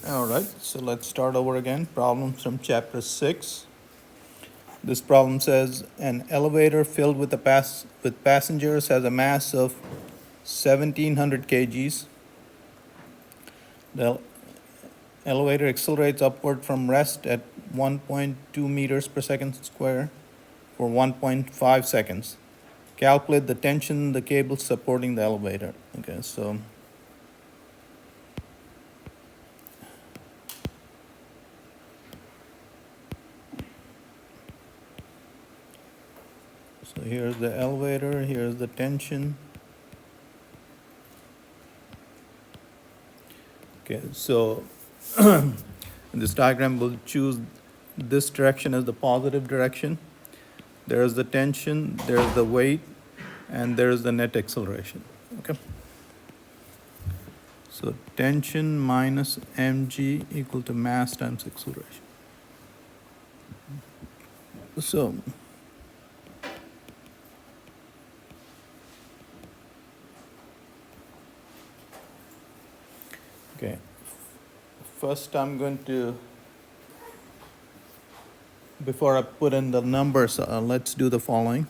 All right, so let's start over again. Problems from chapter 6. This problem says an elevator filled with passengers has a mass of 1700 kgs. The elevator accelerates upward from rest at 1.2 meters per second square for 1.5 seconds. Calculate the tension in the cable supporting the elevator. Okay, so here's the elevator, here's the tension. Okay, so in this diagram we'll choose this direction as the positive direction. There's the tension, there's the weight, and there's the net acceleration. Okay. So tension minus mg equal to mass times acceleration. So okay, first I'm going to, before I put in the numbers, let's do the following.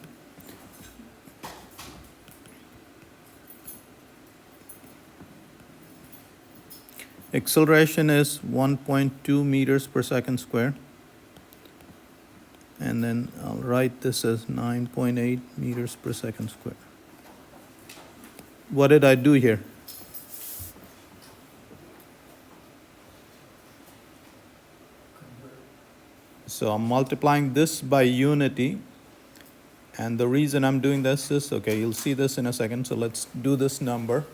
Acceleration is 1.2 meters per second square. And then I'll write this as 9.8 meters per second square. What did I do here? So I'm multiplying this by unity. And the reason I'm doing this is, okay, you'll see this in a second. So let's do this number.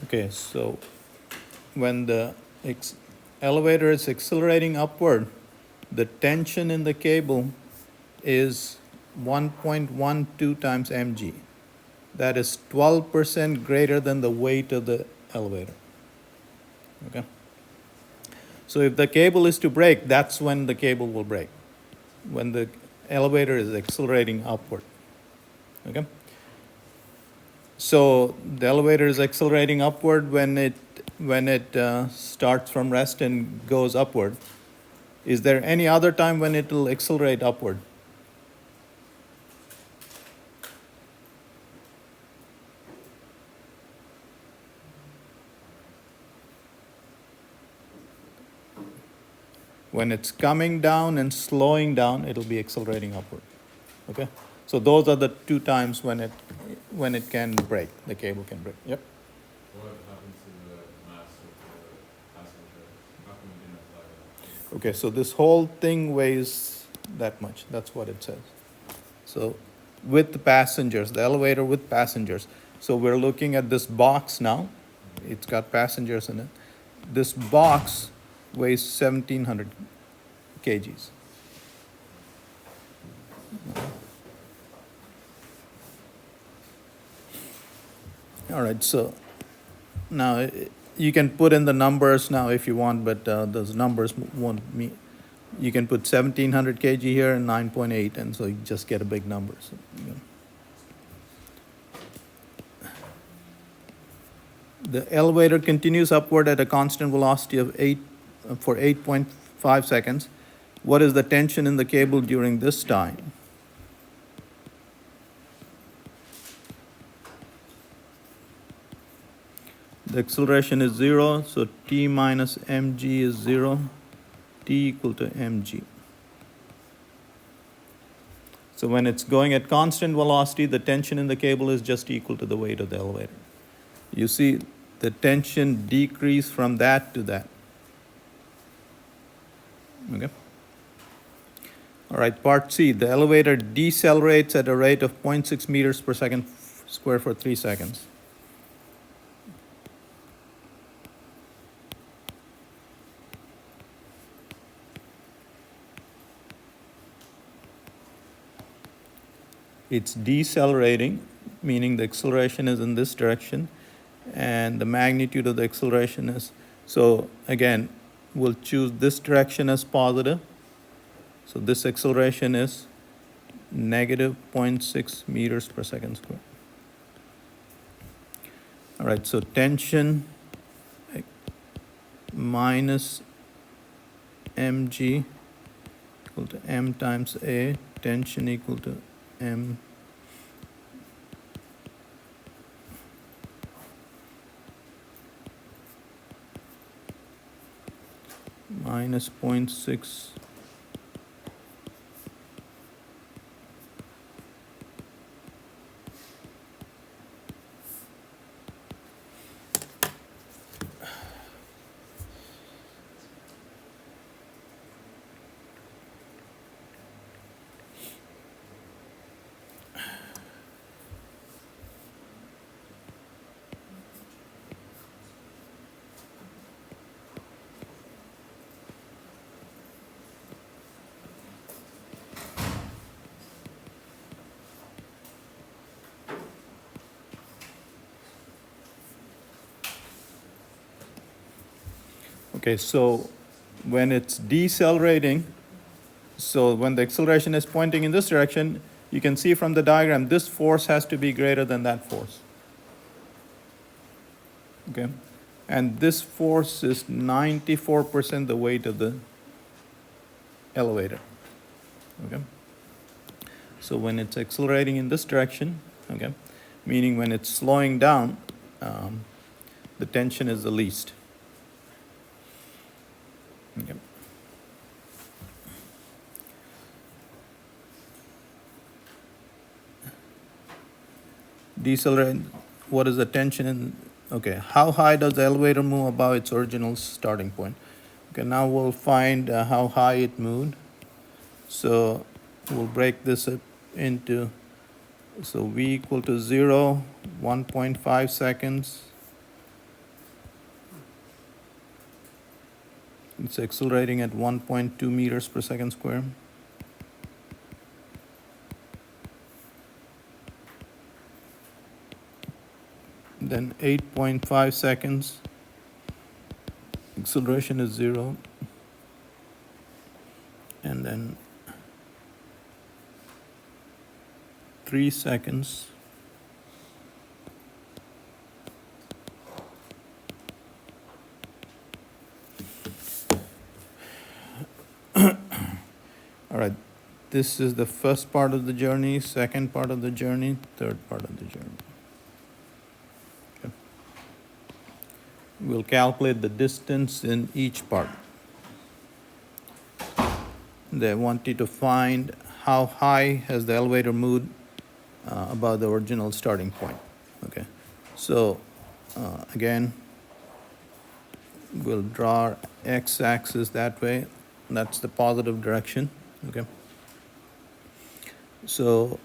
Okay, so when the elevator is accelerating upward, the tension in the cable is 1.12 times mg. That is 12% greater than the weight of the elevator. Okay. So if the cable is to break, that's when the cable will break, when the elevator is accelerating upward. Okay. So the elevator is accelerating upward when it starts from rest and goes upward. Is there any other time when it will accelerate upward? When it's coming down and slowing down, it'll be accelerating upward. Okay? So those are the two times when it can break, the cable can break. Yep. What happens to the mass of the passenger? How come we didn't apply that? Okay, so this whole thing weighs that much. That's what it says. So with the passengers, the elevator with passengers. So we're looking at this box now. It's got passengers in it. This box weighs 1700 kgs. All right, so now you can put in the numbers now if you want, but those numbers won't meet. You can put 1700 kg here and 9.8, and so you just get a big number. So, The elevator continues upward at a constant velocity of 8.5 seconds. What is the tension in the cable during this time? The acceleration is 0, so t minus mg is 0, t equal to mg. So when it's going at constant velocity, the tension in the cable is just equal to the weight of the elevator. You see the tension decrease from that to that. Okay. All right, part C, the elevator decelerates at a rate of 0.6 meters per second square for 3 seconds. it's decelerating, meaning the acceleration is in this direction, and the magnitude of the acceleration is, so again, we'll choose this direction as positive. So this acceleration is negative 0.6 meters per second squared. All right, so tension minus mg equal to m times a, tension equal to m minus 0.6 Okay, so when it's decelerating, so when the acceleration is pointing in this direction, you can see from the diagram, this force has to be greater than that force. Okay, and this force is 94% the weight of the elevator. Okay, so when it's accelerating in this direction, okay, meaning when it's slowing down, the tension is the least. Okay. Decelerate, what is the tension in, okay, how high does the elevator move above its original starting point? Okay, now we'll find how high it moved. So we'll break this up into, so v equal to 0, 1.5 seconds. It's accelerating at 1.2 meters per second square. Then 8.5 seconds, acceleration is 0. And then 3 seconds, all right, this is the first part of the journey, second part of the journey, third part of the journey. Okay. We'll calculate the distance in each part. They want you to find how high has the elevator moved above the original starting point. Okay, so again, we'll draw our x-axis that way. That's the positive direction. Okay, so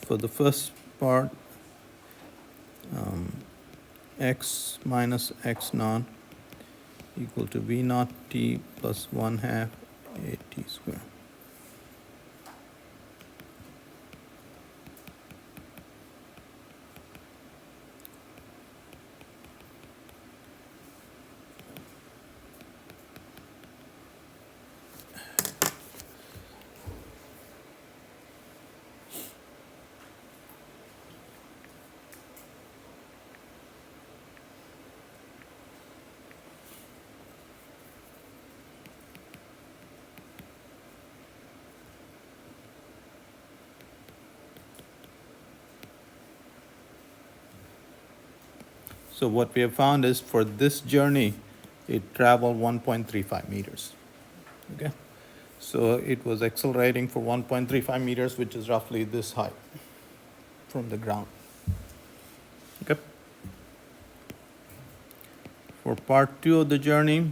for the first part, x minus x naught equal to v naught t plus 1/2 a t squared. So what we have found is for this journey, it traveled 1.35 meters. Okay, so it was accelerating for 1.35 meters, which is roughly this height from the ground. Okay. For part 2 of the journey,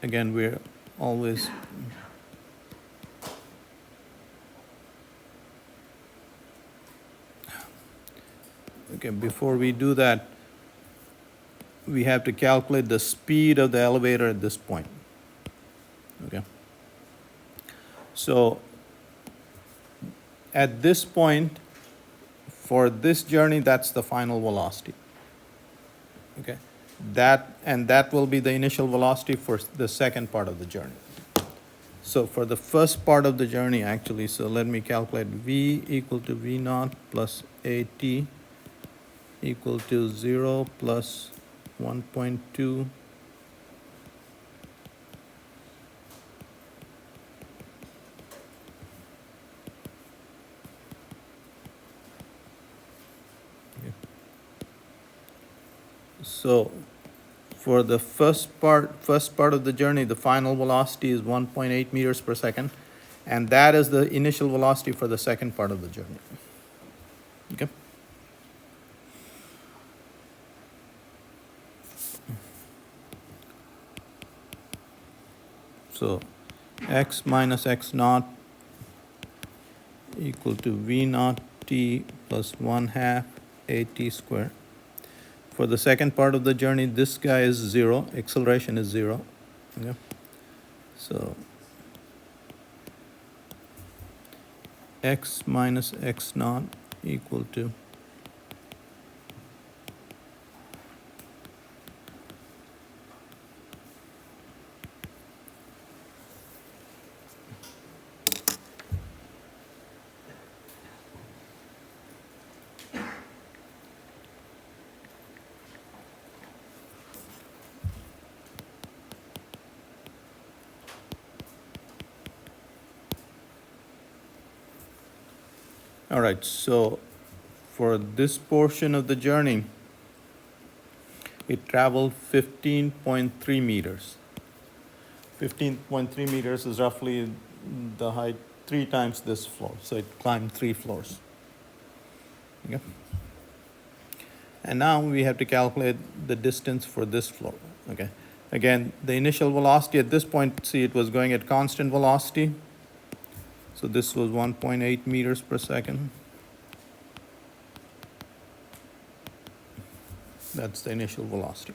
again, we're always okay, before we do that, we have to calculate the speed of the elevator at this point. So at this point, for this journey, that's the final velocity. Okay, that will be the initial velocity for the second part of the journey. So for the first part of the journey, actually, so let me calculate v equal to v naught plus at equal to 0 plus 1.2 So for the first part of the journey, the final velocity is 1.8 meters per second, and that is the initial velocity for the second part of the journey. Okay. So x minus x naught equal to v naught t plus 1/2 at squared. For the second part of the journey, this guy is 0, acceleration is 0. Okay. So x minus x naught equal to all right, so for this portion of the journey, it traveled 15.3 meters. 15.3 meters is roughly the height 3 times this floor, so it climbed 3 floors. Okay. And now we have to calculate the distance for this floor. Okay. Again, the initial velocity at this point, see, it was going at constant velocity. So this was 1.8 meters per second. That's the initial velocity.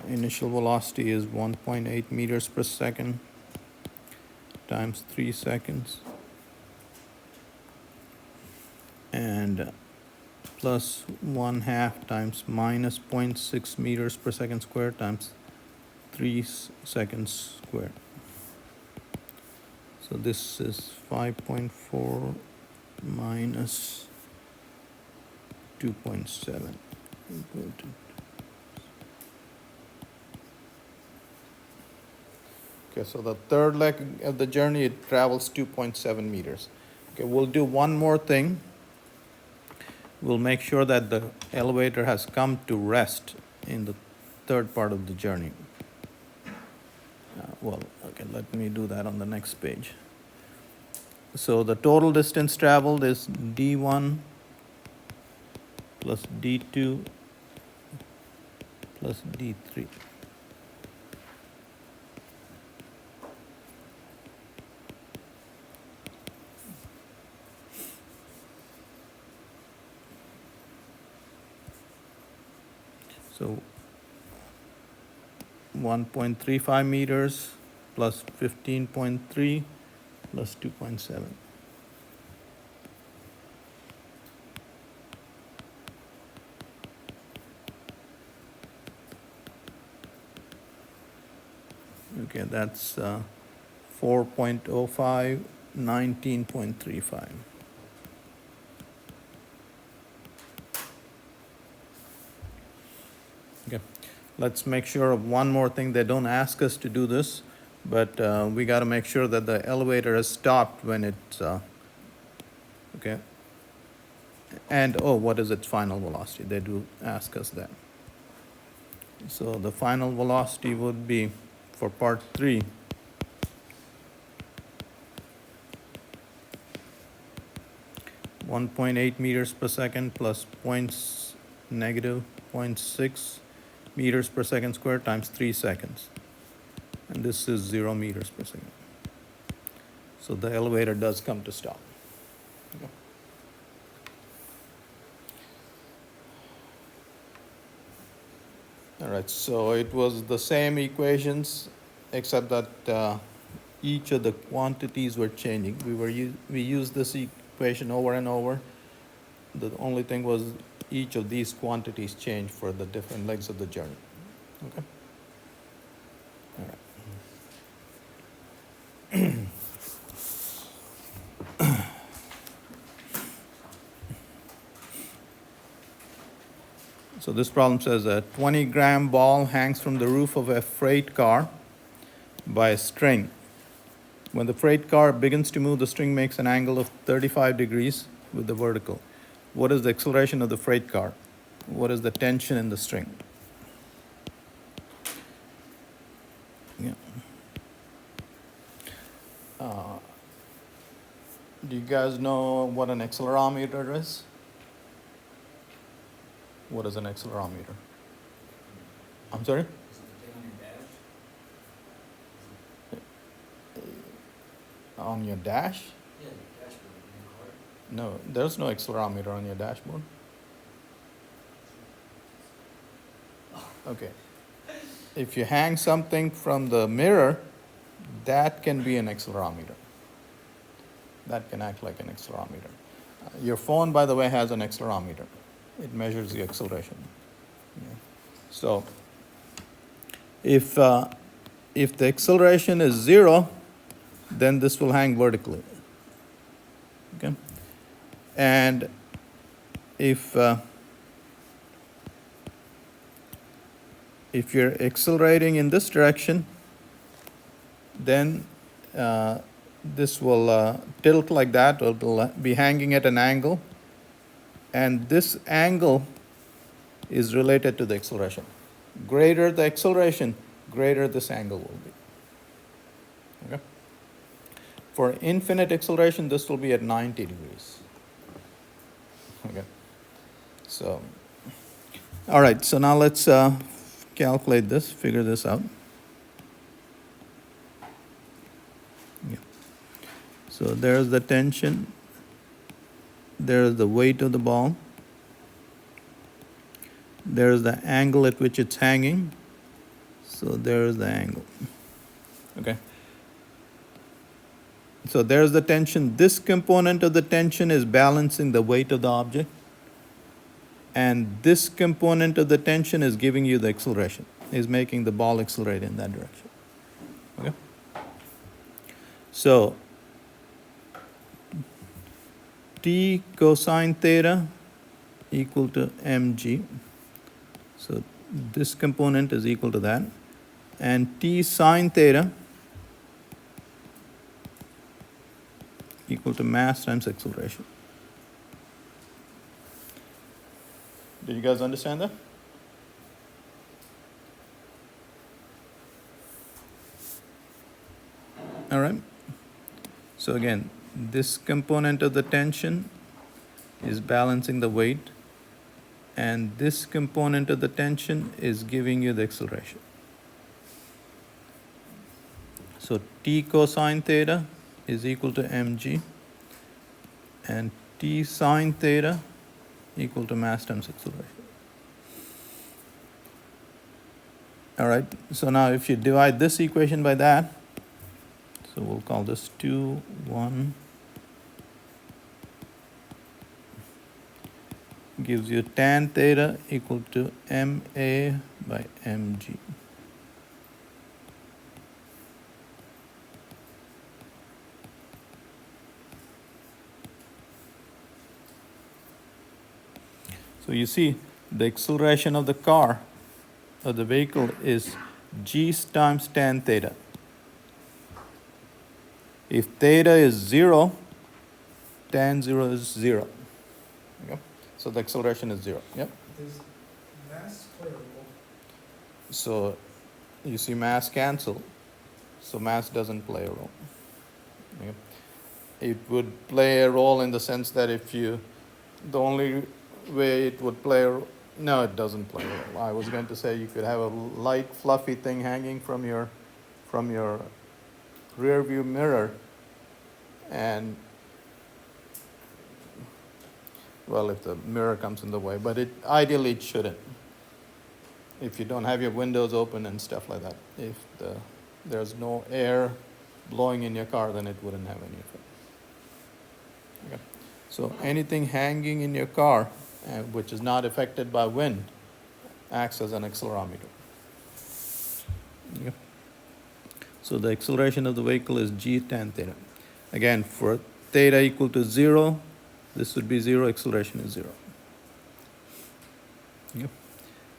Initial velocity is 1.8 meters per second times 3 seconds. And plus 1/2 times minus 0.6 meters per second squared times 3 seconds squared. So this is 5.4 minus 2.7 equal to. Okay, so the third leg of the journey, it travels 2.7 meters. Okay, we'll do one more thing. We'll make sure that the elevator has come to rest in the third part of the journey. Okay, let me do that on the next page. So the total distance traveled is d1 plus d2 plus d3. So 1.35 meters plus 15.3 plus 2.7. Okay, that's 4.05, 19.35. Okay, let's make sure of one more thing. They don't ask us to do this, but we got to make sure that the elevator has stopped when it's, okay. And, what is its final velocity? They do ask us that. So the final velocity would be, for part 3, -1.8 meters per second plus negative 0.6 meters per second squared times 3 seconds. And this is 0 meters per second. So the elevator does come to stop. Okay. All right, so it was the same equations, except that each of the quantities were changing. We used this equation over and over. The only thing was each of these quantities changed for the different legs of the journey. Okay. All right. So this problem says a 20-gram ball hangs from the roof of a freight car by a string. When the freight car begins to move, the string makes an angle of 35 degrees with the vertical. What is the acceleration of the freight car? What is the tension in the string? Yeah. Do you guys know what an accelerometer is? What is an accelerometer? I'm sorry? Is it the thing on your dash? On your dash? Yeah, the dashboard in your car. No, there's no accelerometer on your dashboard. Okay. If you hang something from the mirror, that can be an accelerometer. That can act like an accelerometer. Your phone, by the way, has an accelerometer. It measures the acceleration. Yeah. So, if the acceleration is 0, then this will hang vertically. Okay? And if you're accelerating in this direction, then this will tilt like that. It will be hanging at an angle. And this angle is related to the acceleration. Greater the acceleration, greater this angle will be. Okay? For infinite acceleration, this will be at 90 degrees. Okay. So, all right, so now let's calculate this, figure this out. Yeah. So there's the tension. There's the weight of the ball. There's the angle at which it's hanging. So there's the angle. Okay. So there's the tension. This component of the tension is balancing the weight of the object. And this component of the tension is giving you the acceleration, is making the ball accelerate in that direction. Okay? So T cosine theta equal to mg. So this component is equal to that. And T sine theta equal to mass times acceleration. Did you guys understand that? All right. So again, this component of the tension is balancing the weight, and this component of the tension is giving you the acceleration. So T cosine theta is equal to mg, and T sine theta equal to mass times acceleration. All right, so now if you divide this equation by that, so we'll call this 2, 1, gives you tan theta equal to ma by mg. So you see, the acceleration of the car, or the vehicle, is g times tan theta. If theta is 0, tan 0 is 0. Okay? So the acceleration is 0. Yep. Does mass play a role? So you see mass cancel. So mass doesn't play a role. Okay? It would play a role in the sense that the only way it would play No, it doesn't play well. I was going to say you could have a light, fluffy thing hanging from your rear view mirror, and well, if the mirror comes in the way, but ideally it shouldn't. If you don't have your windows open and stuff like that, if there's no air blowing in your car, then it wouldn't have any effect. Okay. So anything hanging in your car, which is not affected by wind, acts as an accelerometer. Okay. So the acceleration of the vehicle is g tan theta. Again, for theta equal to 0, this would be 0, acceleration is 0. Okay.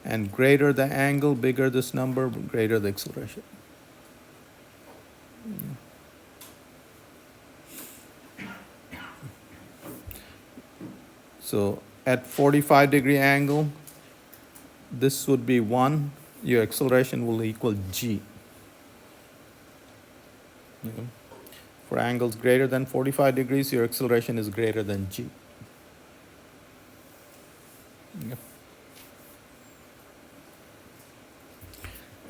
And greater the angle, bigger this number, greater the acceleration. So at 45-degree angle, this would be 1, your acceleration will equal g. Okay. For angles greater than 45 degrees, your acceleration is greater than g. Okay.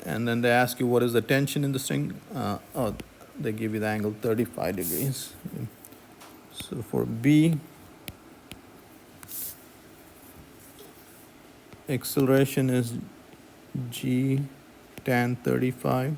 And then they ask you what is the tension in the string. They give you the angle 35 degrees. So for B, acceleration is g tan 35.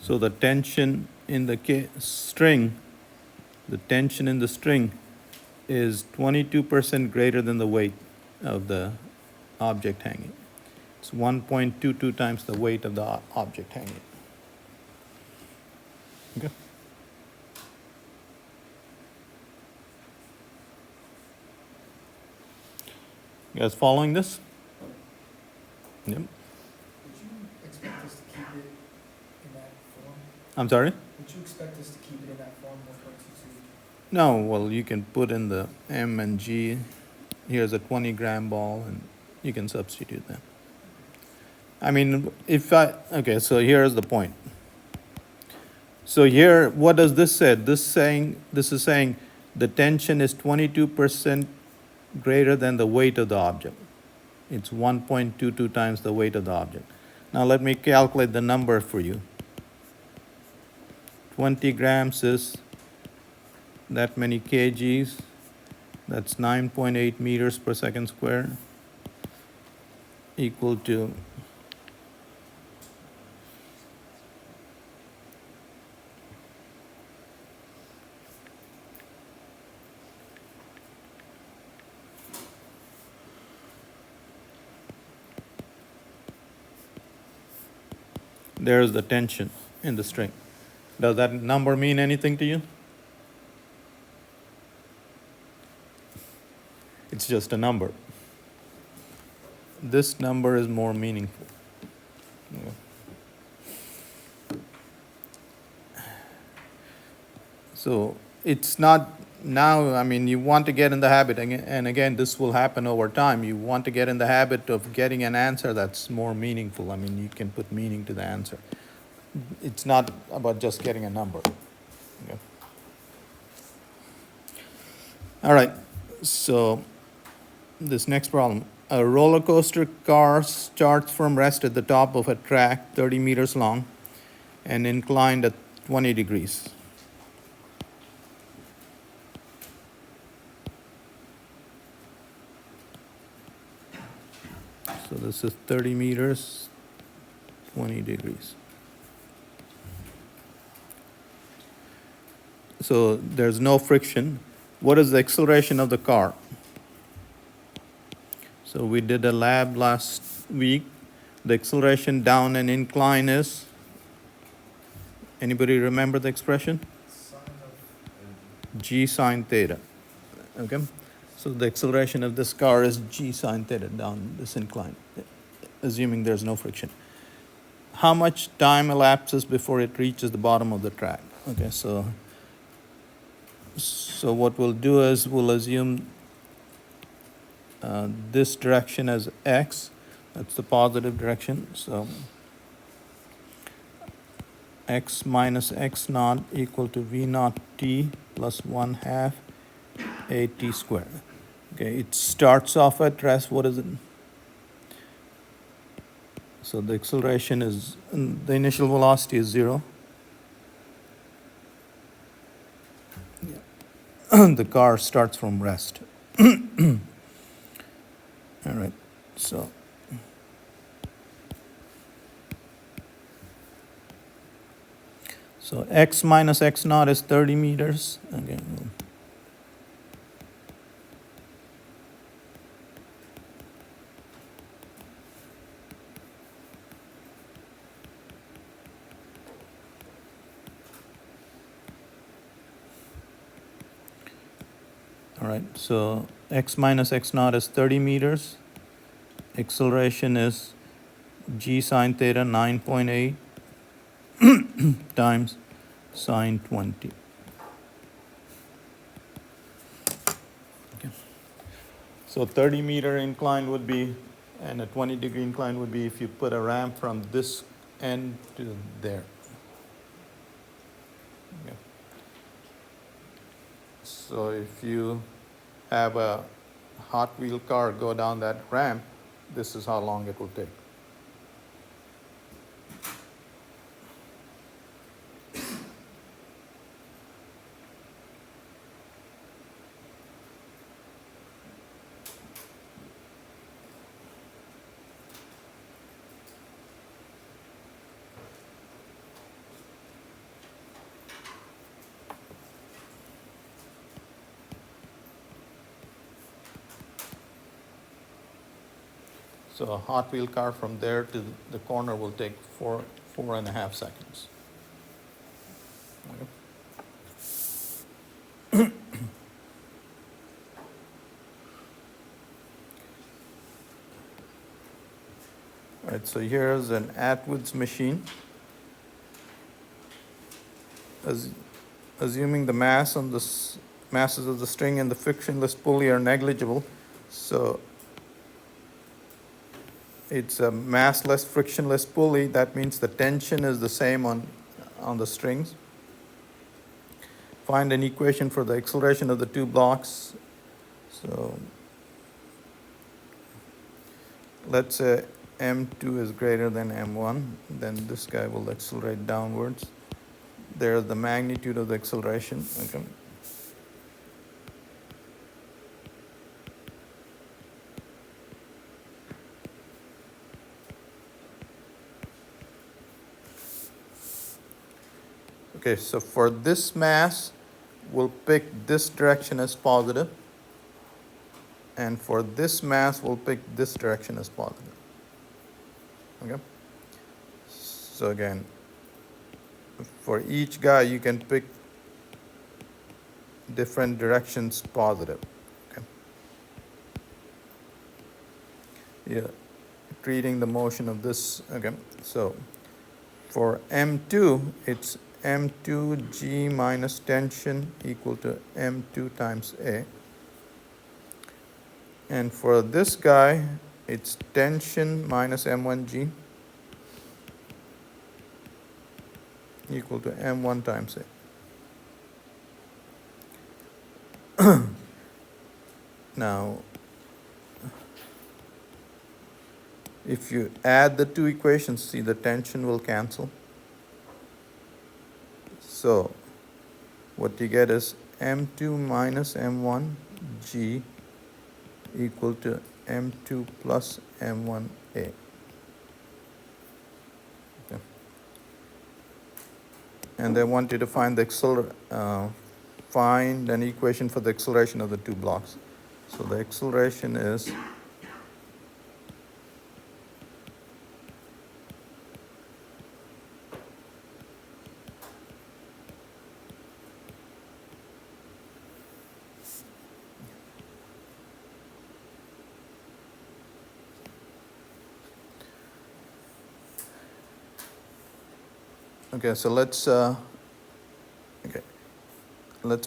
So the tension in the string, the tension in the string is 22% greater than the weight of the object hanging. It's 1.22 times the weight of the object hanging. Okay. You guys following this? Yep. Would you expect us to keep it in that form? I'm sorry? Would you expect us to keep it in that form, 1.22? No, well, you can put in the M and G. Here's a 20-gram ball, and you can substitute that. I mean, okay, so here's the point. So here, what does this say? This is saying the tension is 22% greater than the weight of the object. It's 1.22 times the weight of the object. Now let me calculate the number for you. 20 grams is that many kgs. That's 9.8 meters per second square, equal to there's the tension in the string. Does that number mean anything to you? It's just a number. This number is more meaningful. So it's not now, I mean, you want to get in the habit, and again, this will happen over time. You want to get in the habit of getting an answer that's more meaningful. I mean, you can put meaning to the answer. It's not about just getting a number. Okay. All right, so this next problem. A roller coaster car starts from rest at the top of a track 30 meters long and inclined at 20 degrees. So this is 30 meters, 20 degrees. So there's no friction. What is the acceleration of the car? So we did a lab last week. The acceleration down an incline is, anybody remember the expression? Sine of, G sine theta. Okay? So the acceleration of this car is G sine theta down this incline, assuming there's no friction. How much time elapses before it reaches the bottom of the track? Okay, so what we'll do is we'll assume this direction as x. That's the positive direction. So x minus x naught equal to v naught t plus 1/2 a t squared. Okay, it starts off at rest. What is it? So the acceleration is, the initial velocity is 0. The car starts from rest. All right, so x minus x naught is 30 meters. Okay. All right, so x minus x naught is 30 meters. Acceleration is g sine theta 9.8 times sine 20. Okay. So 30-meter incline would be, and a 20-degree incline would be if you put a ramp from this end to there. Okay. So if you have a Hot Wheel car go down that ramp, this is how long it will take. So a Hot Wheel car from there to the corner will take 4.5 seconds. Okay. All right, so here's an Atwood's machine. Assuming the masses of the string and the frictionless pulley are negligible, so it's a massless, frictionless pulley. That means the tension is the same on the strings. Find an equation for the acceleration of the two blocks. So let's say m2 is greater than m1, then this guy will accelerate downwards. There's the magnitude of the acceleration. Okay. Okay, so for this mass, we'll pick this direction as positive. And for this mass, we'll pick this direction as positive. Okay? So again, for each guy, you can pick different directions positive. Okay? Yeah, treating the motion of this. Okay, so for M2, it's M2 G minus tension equal to M2 times A. And for this guy, it's tension minus M1G equal to M1 times A. Now, if you add the two equations, see the tension will cancel. So what you get is M2 minus M1G equal to M2 plus M1A. and they want you to find the find an equation for the acceleration of the two blocks. So the acceleration is okay. So let's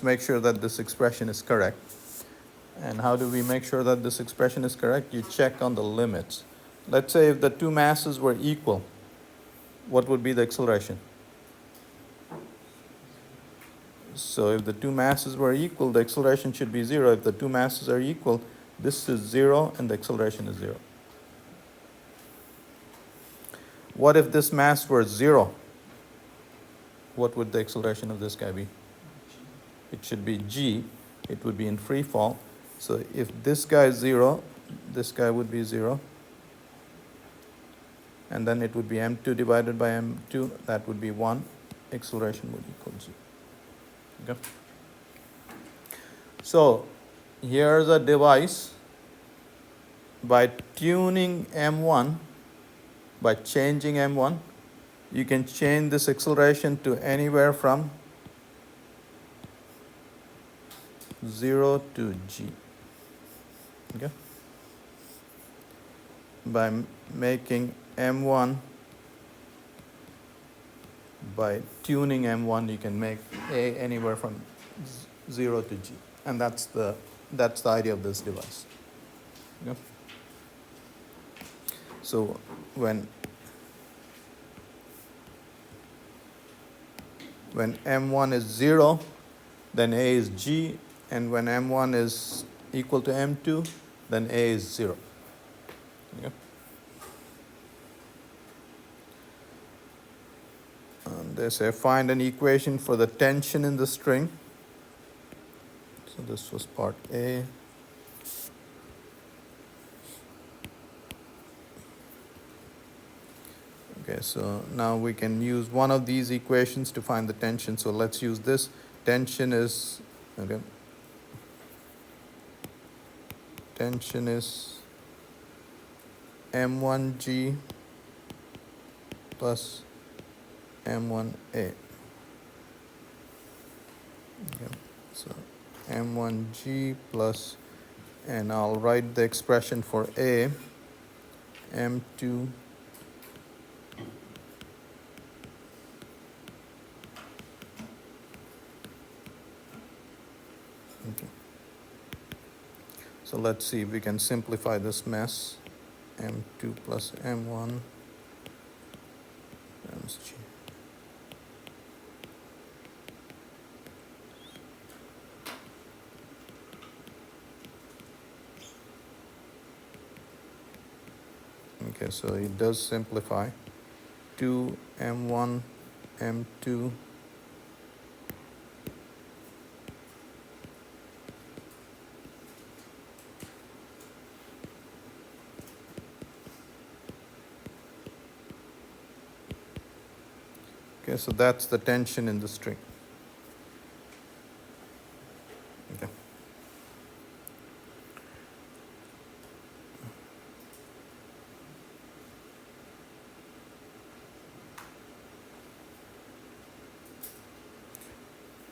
make sure that this expression is correct. And how do we make sure that this expression is correct? You check on the limits. Let's say if the two masses were equal, what would be the acceleration? So if the two masses were equal, the acceleration should be 0. If the two masses are equal, this is 0 and the acceleration is 0. What if this mass were 0? What would the acceleration of this guy be? It should be g. It would be in free fall. So if this guy is 0, this guy would be 0. And then it would be m2 divided by m2. That would be 1. Acceleration would equal 0. Okay. So here's a device. By tuning m1, by changing m1, you can change this acceleration to anywhere from 0 to g. Okay. By making m1, by tuning m1, you can make a anywhere from 0 to g, and that's the idea of this device. Okay. So when m1 is 0, then a is g, and when m1 is equal to m2, then a is 0. Okay. And they say find an equation for the tension in the string. So this was part A. Okay, so now we can use one of these equations to find the tension. So let's use this. Tension is, okay, tension is m1g plus m1a. Okay, so m1g plus, and I'll write the expression for a, m2 okay. So let's see if we can simplify this mess. m2 plus m1 times g. Okay, so it does simplify. 2 m1 m2 okay, so that's the tension in the string. Okay.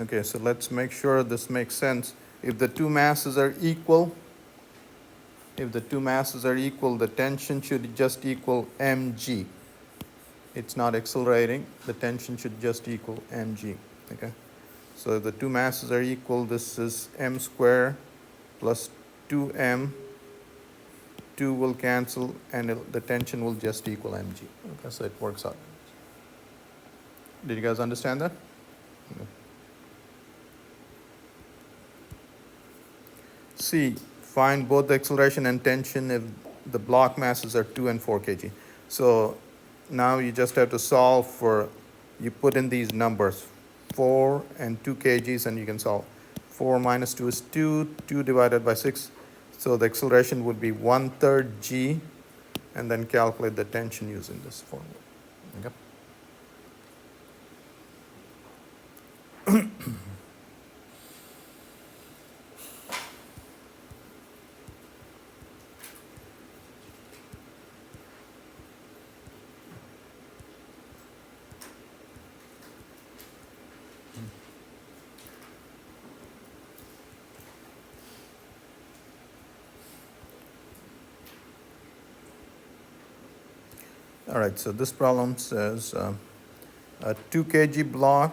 Okay, so let's make sure this makes sense. If the two masses are equal, the tension should just equal mg. It's not accelerating. The tension should just equal mg. Okay. So if the two masses are equal, this is m squared plus 2m. 2 will cancel, and the tension will just equal mg. Okay, so it works out. Did you guys understand that? Okay. C, find both the acceleration and tension if the block masses are 2 and 4 kg. So now you just have to solve for, you put in these numbers, 4 and 2 kgs, and you can solve. 4 minus 2 is 2, 2 divided by 6. So the acceleration would be 1/3 g, and then calculate the tension using this formula. Okay. All right, so this problem says a 2 kg block,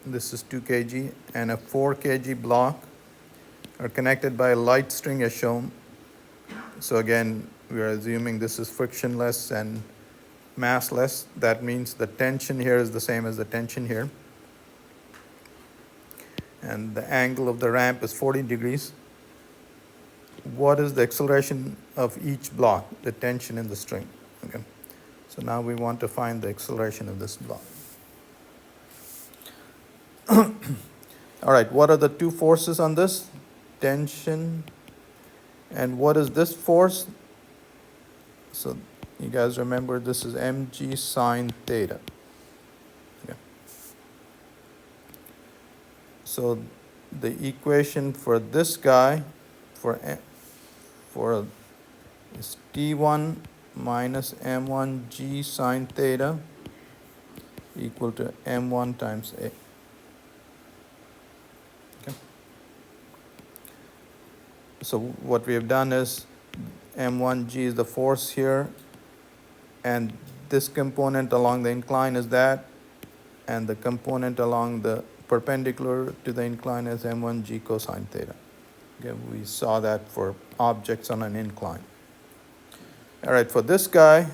this is 2 kg, and a 4 kg block are connected by a light string as shown. So again, we are assuming this is frictionless and massless. That means the tension here is the same as the tension here. And the angle of the ramp is 40 degrees. What is the acceleration of each block, the tension in the string? Okay. So now we want to find the acceleration of this block. All right, what are the two forces on this? Tension. And what is this force? So you guys remember this is mg sine theta. Okay. So the equation for this guy for is T1 minus m1 g sine theta equal to m1 times a. Okay. So what we have done is m1g is the force here, and this component along the incline is that, and the component along the perpendicular to the incline is m1g cosine theta. Okay, we saw that for objects on an incline. All right, for this guy,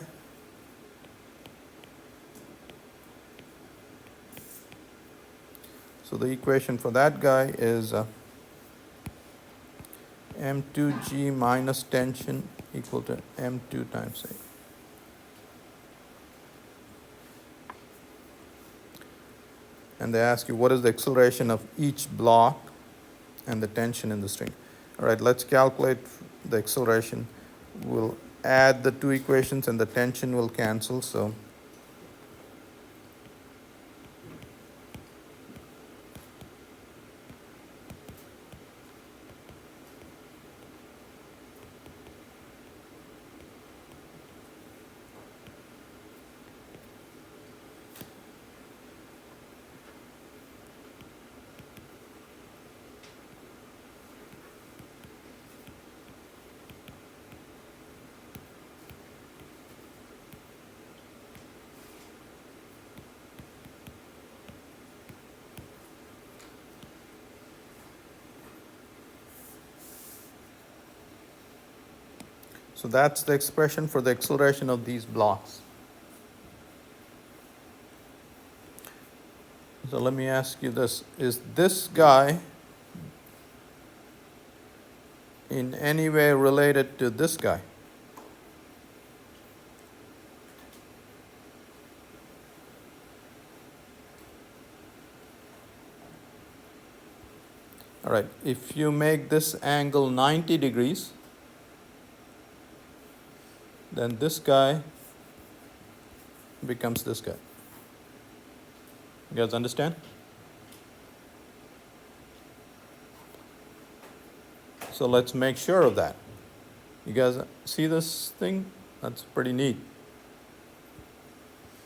so the equation for that guy is m2g minus tension equal to m2 times a. And they ask you what is the acceleration of each block and the tension in the string. All right, let's calculate the acceleration. We'll add the two equations and the tension will cancel. So that's the expression for the acceleration of these blocks. So let me ask you this. Is this guy in any way related to this guy? All right, if you make this angle 90 degrees, then this guy becomes this guy. You guys understand? So let's make sure of that. You guys see this thing? That's pretty neat.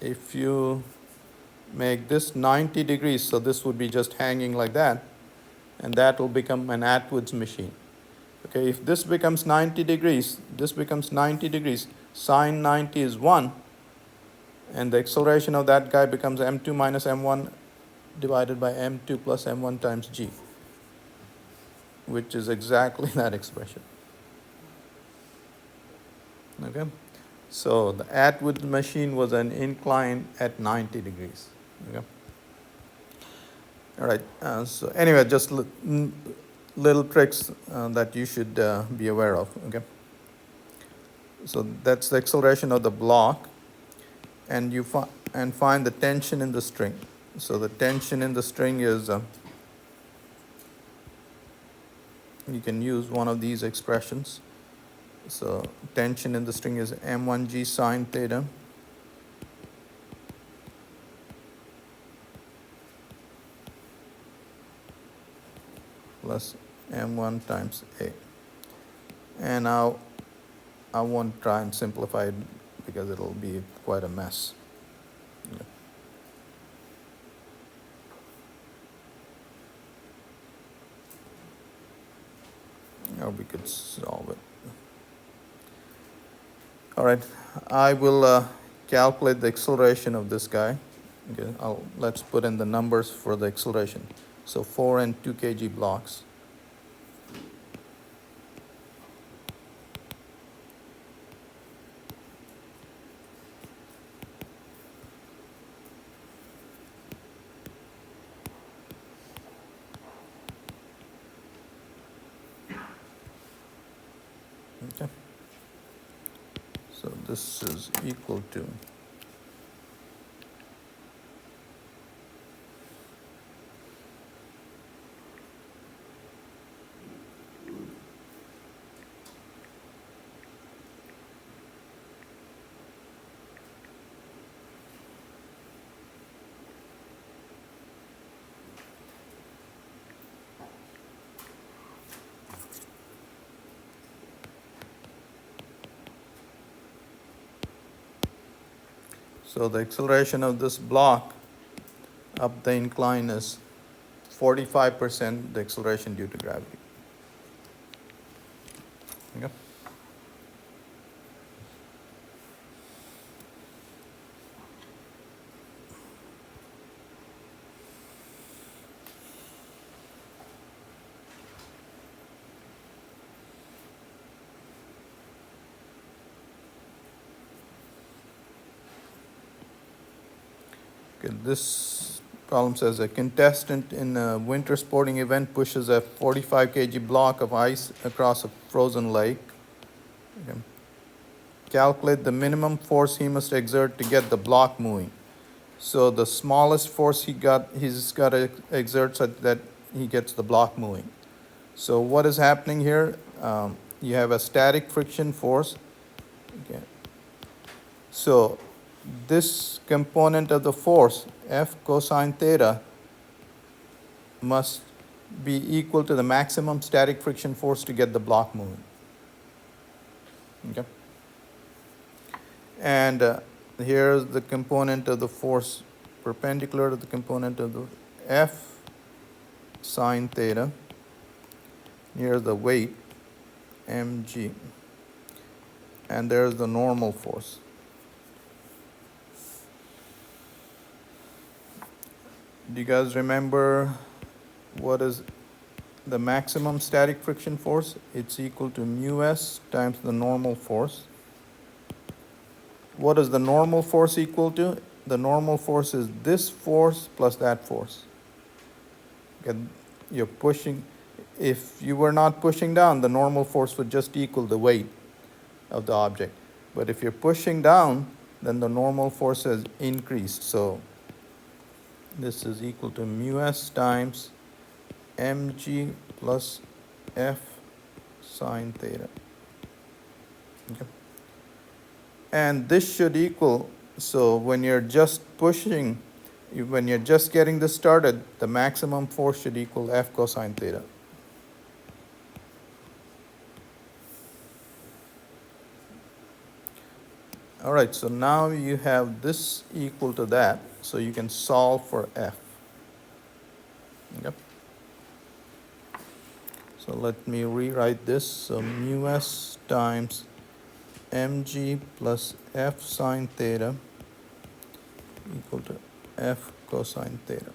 If you make this 90 degrees, so this would be just hanging like that, and that will become an Atwood's machine. Okay, if this becomes 90 degrees, this becomes 90 degrees, sine 90 is 1, and the acceleration of that guy becomes m2 minus m1 divided by m2 plus m1 times g, which is exactly that expression. Okay, so the Atwood machine was an incline at 90 degrees. Okay. All right, so anyway, just little tricks that you should be aware of. Okay, so that's the acceleration of the block, and you find the tension in the string. So the tension in the string is you can use one of these expressions. So tension in the string is m1g sine theta plus m1 times a. And now I won't try and simplify it because it'll be quite a mess. Yeah. Or we could solve it. All right, I will calculate the acceleration of this guy. Okay, let's put in the numbers for the acceleration. So 4 and 2 kg blocks. Okay. So this is equal to so the acceleration of this block up the incline is 45% the acceleration due to gravity. Okay. Okay, this problem says a contestant in a winter sporting event pushes a 45 kg block of ice across a frozen lake. Okay. Calculate the minimum force he must exert to get the block moving. So the smallest force he's got to exert such that he gets the block moving. So what is happening here? You have a static friction force. Okay. So this component of the force, F cosine theta, must be equal to the maximum static friction force to get the block moving. Okay. And here's the component of the force perpendicular to the component of the F sine theta. Here's the weight, mg. And there's the normal force. Do you guys remember what is the maximum static friction force? It's equal to mu s times the normal force. What is the normal force equal to? The normal force is this force plus that force. You're pushing. If you were not pushing down, the normal force would just equal the weight of the object. But if you're pushing down, then the normal force has increased. So this is equal to mu s times mg plus f sine theta. Okay. And this should equal, so when you're just pushing, when you're just getting this started, the maximum force should equal F cosine theta. All right, so now you have this equal to that, so you can solve for F. Yep. So let me rewrite this. So mu s times mg plus f sine theta equal to f cosine theta.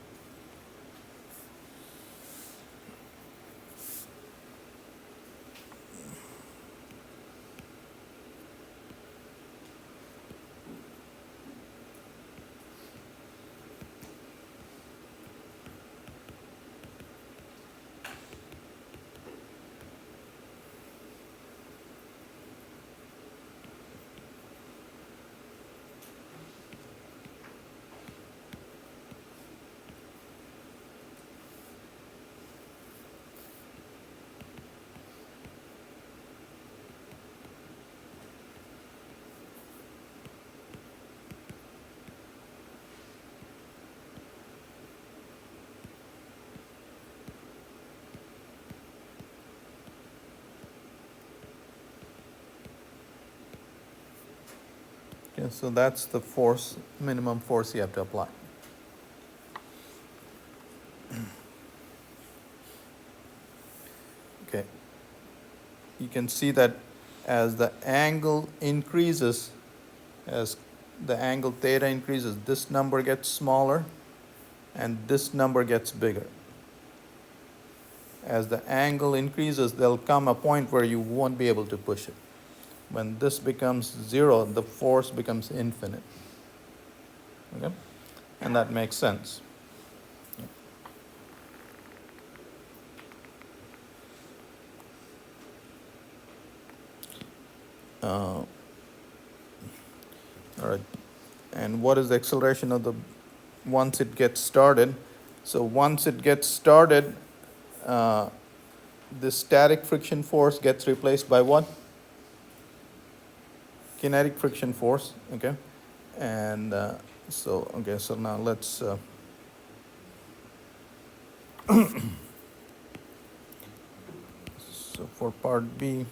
Okay, so that's the force, minimum force you have to apply. Okay. You can see that as the angle increases, as the angle theta increases, this number gets smaller and this number gets bigger. As the angle increases, there'll come a point where you won't be able to push it. When this becomes 0, the force becomes infinite. Okay? And that makes sense. All right. And what is the acceleration of the once it gets started? So once it gets started, the static friction force gets replaced by what? Kinetic friction force. Okay. And so now let's so for part B,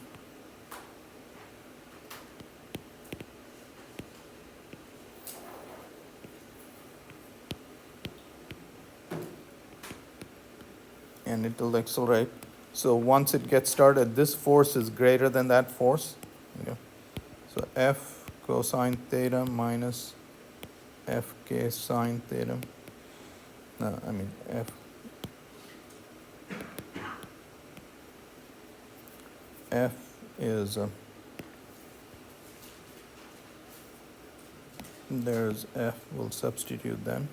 and it will accelerate. So once it gets started, this force is greater than that force. Okay. So F cosine theta minus Fk sine theta. No, I mean F is there's F. We'll substitute them.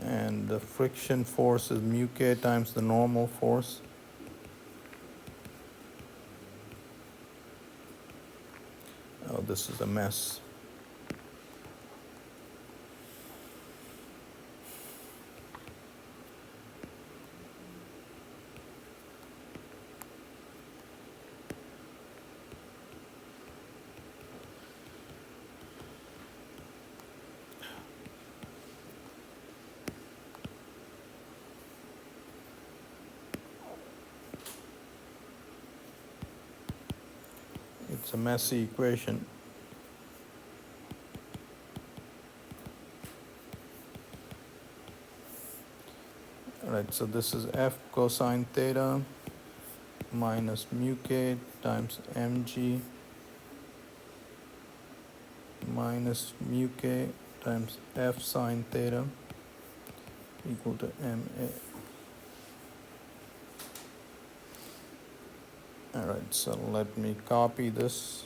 And the friction force is mu k times the normal force. Oh, this is a mess. It's a messy equation. All right, so this is F cosine theta minus mu k times mg minus mu k times F sine theta equal to ma. All right, so let me copy this.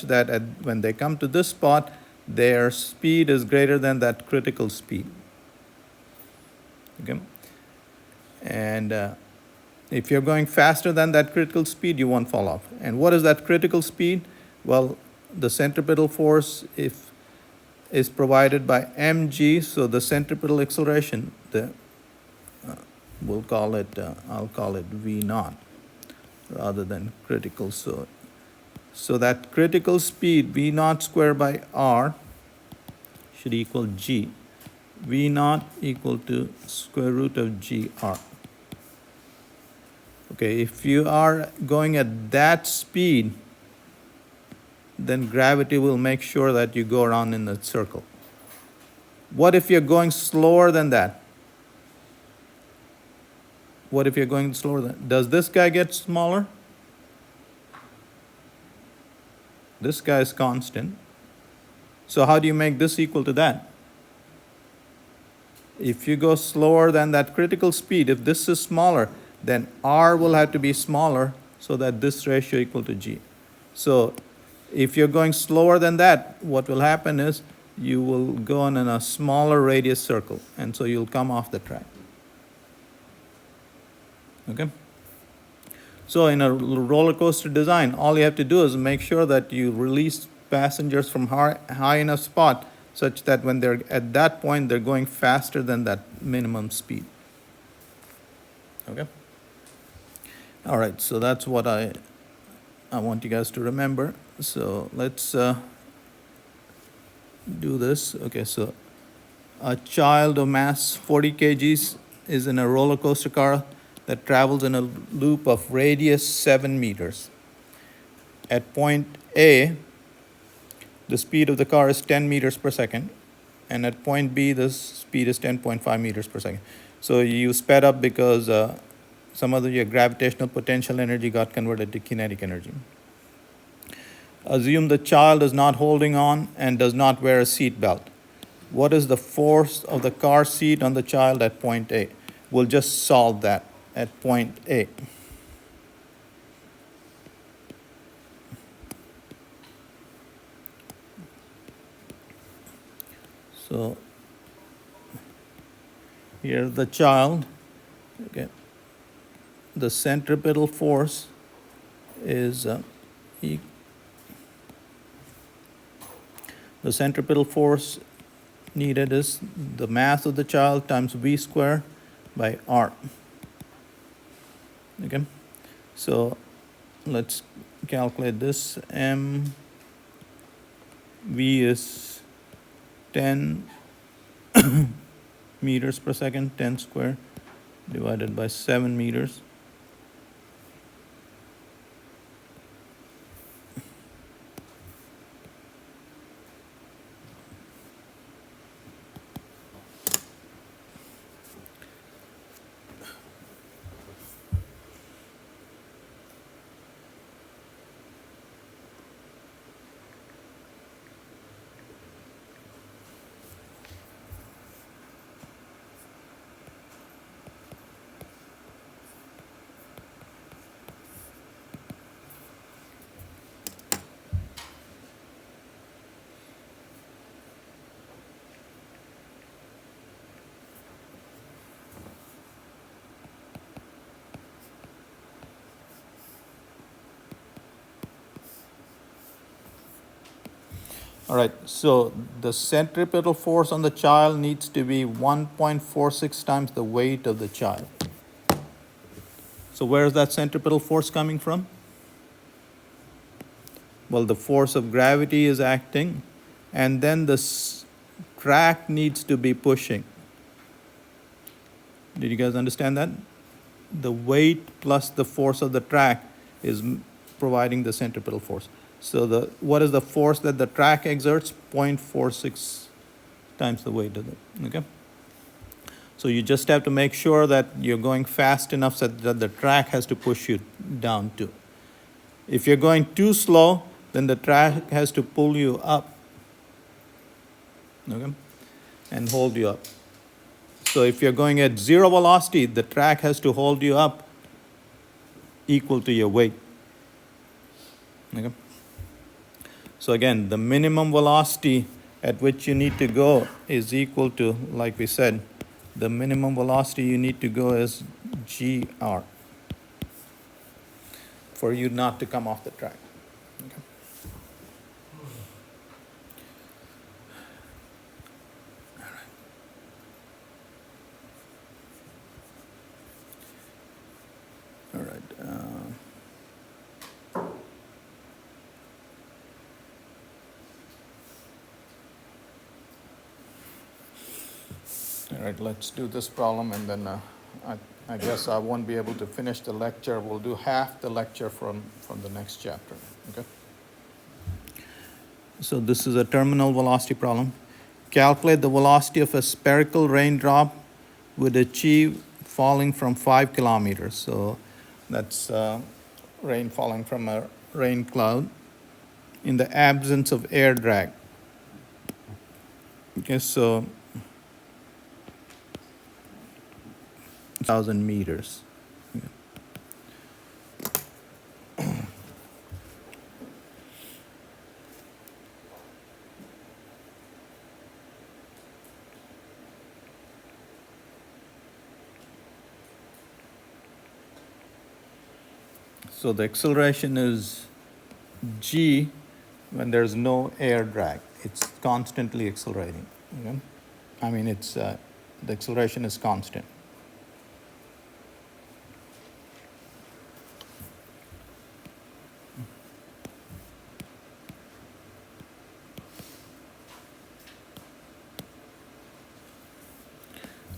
That when they come to this spot, their speed is greater than that critical speed. Okay? And if you're going faster than that critical speed, you won't fall off. And what is that critical speed? Well, the centripetal force is provided by mg, so the centripetal acceleration, I'll call it v naught rather than critical. So that critical speed, v naught squared by r, should equal g. V naught equal to square root of gr. Okay, if you are going at that speed, then gravity will make sure that you go around in a circle. What if you're going slower than that? What if you're going slower than that? Does this guy get smaller? This guy is constant. So how do you make this equal to that? If you go slower than that critical speed, if this is smaller, then R will have to be smaller so that this ratio equal to G. So if you're going slower than that, what will happen is you will go on in a smaller radius circle, and so you'll come off the track. Okay? So in a roller coaster design, all you have to do is make sure that you release passengers from high enough spot such that when they're at that point, they're going faster than that minimum speed. Okay? All right, so that's what I want you guys to remember. So let's do this. Okay, so a child of mass 40 kgs is in a roller coaster car that travels in a loop of radius 7 meters. At point A, the speed of the car is 10 meters per second, and at point B, the speed is 10.5 meters per second. So you sped up because some of your gravitational potential energy got converted to kinetic energy. Assume the child is not holding on and does not wear a seat belt. What is the force of the car seat on the child at point A? We'll just solve that at point A. So here's the child. Okay. The centripetal force is the centripetal force needed is the mass of the child times v squared by r. Okay, so let's calculate this. V is 10 meters per second, 10 squared divided by 7 meters. All right, so the centripetal force on the child needs to be 1.46 times the weight of the child. So where is that centripetal force coming from? Well, the force of gravity is acting, and then the track needs to be pushing. Did you guys understand that? The weight plus the force of the track is providing the centripetal force. So what is the force that the track exerts? 0.46 times the weight of it, okay? So you just have to make sure that you're going fast enough so that the track has to push you down too. If you're going too slow, then the track has to pull you up, okay? And hold you up. So if you're going at 0 velocity, the track has to hold you up equal to your weight, okay? So again, the minimum velocity at which you need to go is equal to, like we said, the minimum velocity you need to go is GR for you not to come off the track. Okay. All right. All right, let's do this problem, and then I guess I won't be able to finish the lecture. We'll do half the lecture from the next chapter, okay? So this is a terminal velocity problem. Calculate the velocity of a spherical raindrop would achieve falling from 5 kilometers. So that's rain falling from a rain cloud. in the absence of air drag. Okay, so 1,000 meters. So the acceleration is g when there's no air drag. It's constantly accelerating. Okay? I mean, the acceleration is constant.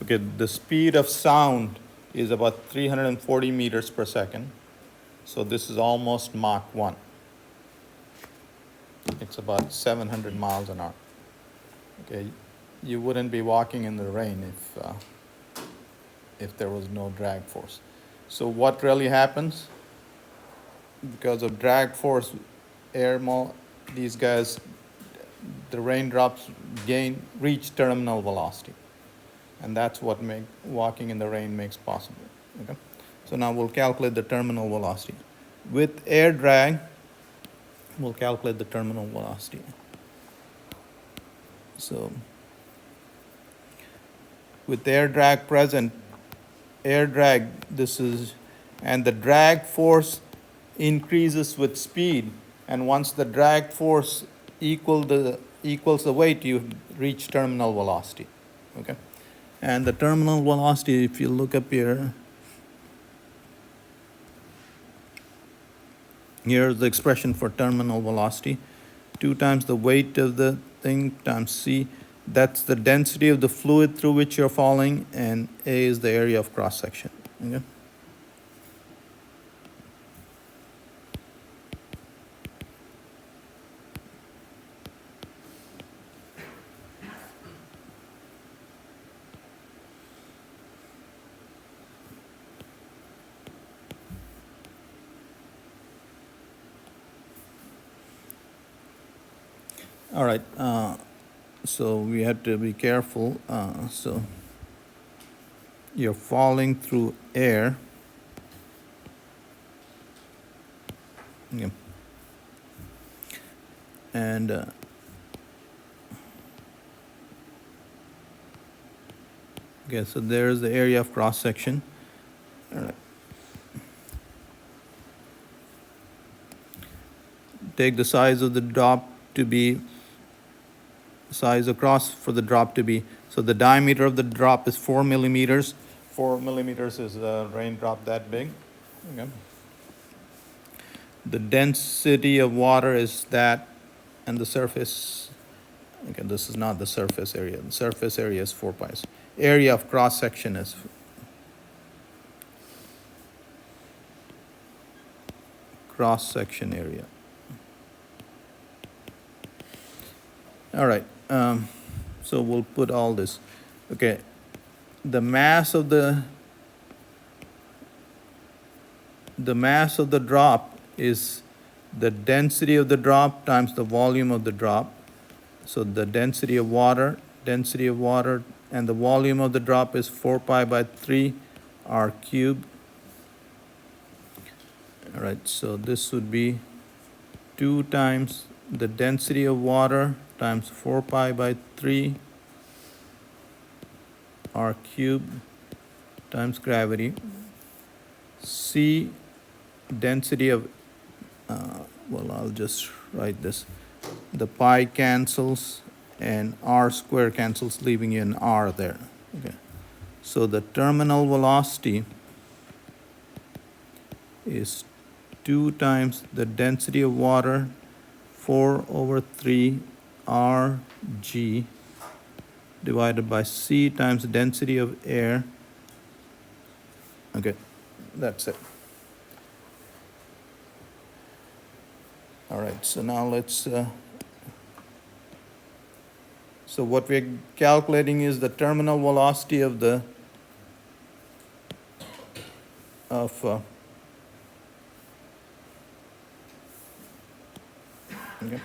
Okay, the speed of sound is about 340 meters per second. So this is almost Mach 1. It's about 700 miles an hour. Okay, you wouldn't be walking in the rain if there was no drag force. So what really happens? Because of drag force, these guys, the raindrops reach terminal velocity. And that's what walking in the rain makes possible. Okay? So now we'll calculate the terminal velocity. With air drag, we'll calculate the terminal velocity. So with air drag present, and the drag force increases with speed, and once the drag force equals the weight, you reach terminal velocity. Okay? And the terminal velocity, if you look up here, here's the expression for terminal velocity. 2 times the weight of the thing times c. That's the density of the fluid through which you're falling, and A is the area of cross-section. Okay? All right, so we have to be careful. So you're falling through air. Yeah. And okay, so there's the area of cross section. All right. Take the size of the drop to be size across for the drop to be. So the diameter of the drop is 4 millimeters. 4 millimeters is a raindrop that big. Okay. The density of water is that, and the surface. Okay, this is not the surface area. The surface area is 4 pi. Area of cross section is cross section area. All right. So we'll put all this. Okay. The mass of the drop is the density of the drop times the volume of the drop. So the density of water, and the volume of the drop is 4 pi by 3 r cubed. All right, so this would be 2 times the density of water times 4 pi by 3 r cubed times gravity. C, density of, I'll just write this. The pi cancels and r square cancels, leaving you an r there. Okay. So the terminal velocity is 2 times the density of water, 4 over 3 rg, divided by c times the density of air. Okay, that's it. All right, so now let's, so what we're calculating is the terminal velocity of the, Okay.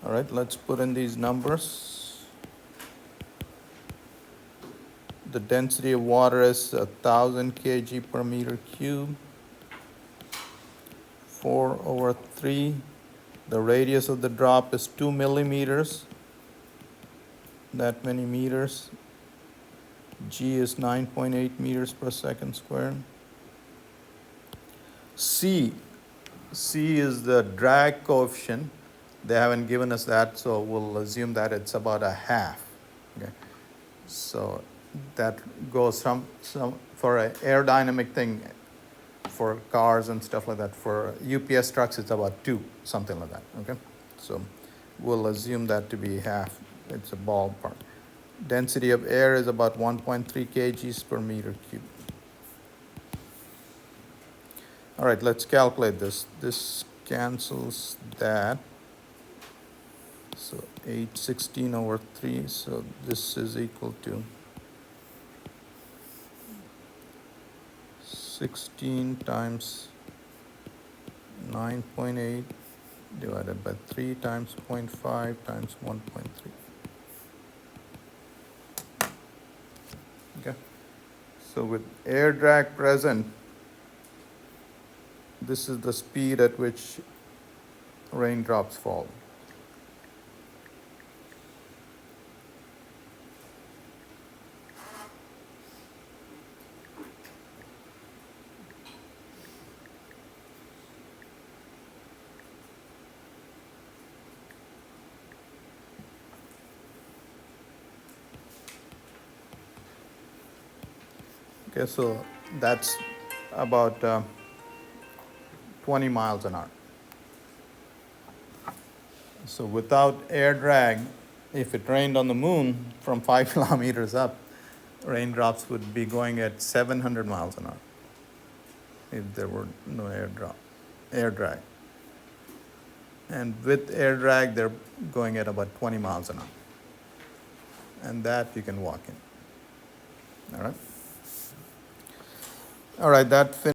All right, let's put in these numbers. The density of water is 1,000 kg per meter cube. 4/3. The radius of the drop is 2 millimeters. That many meters. G is 9.8 meters per second squared. C is the drag coefficient. They haven't given us that, so we'll assume that it's about a half. Okay. So that goes some for an aerodynamic thing for cars and stuff like that. For UPS trucks, it's about 2, something like that. Okay. So we'll assume that to be half. It's a ballpark. Density of air is about 1.3 kgs per meter cube. All right, let's calculate this. This cancels that. So 816/3, so this is equal to 16 times 9.8 divided by 3 times 0.5 times 1.3. Okay. So with air drag present, this is the speed at which raindrops fall. Okay, so that's about 20 miles an hour. So without air drag, if it rained on the moon from 5 kilometers up, raindrops would be going at 700 miles an hour if there were no air drag. And with air drag, they're going at about 20 miles an hour. And that you can walk in. All right? All right, that finishes.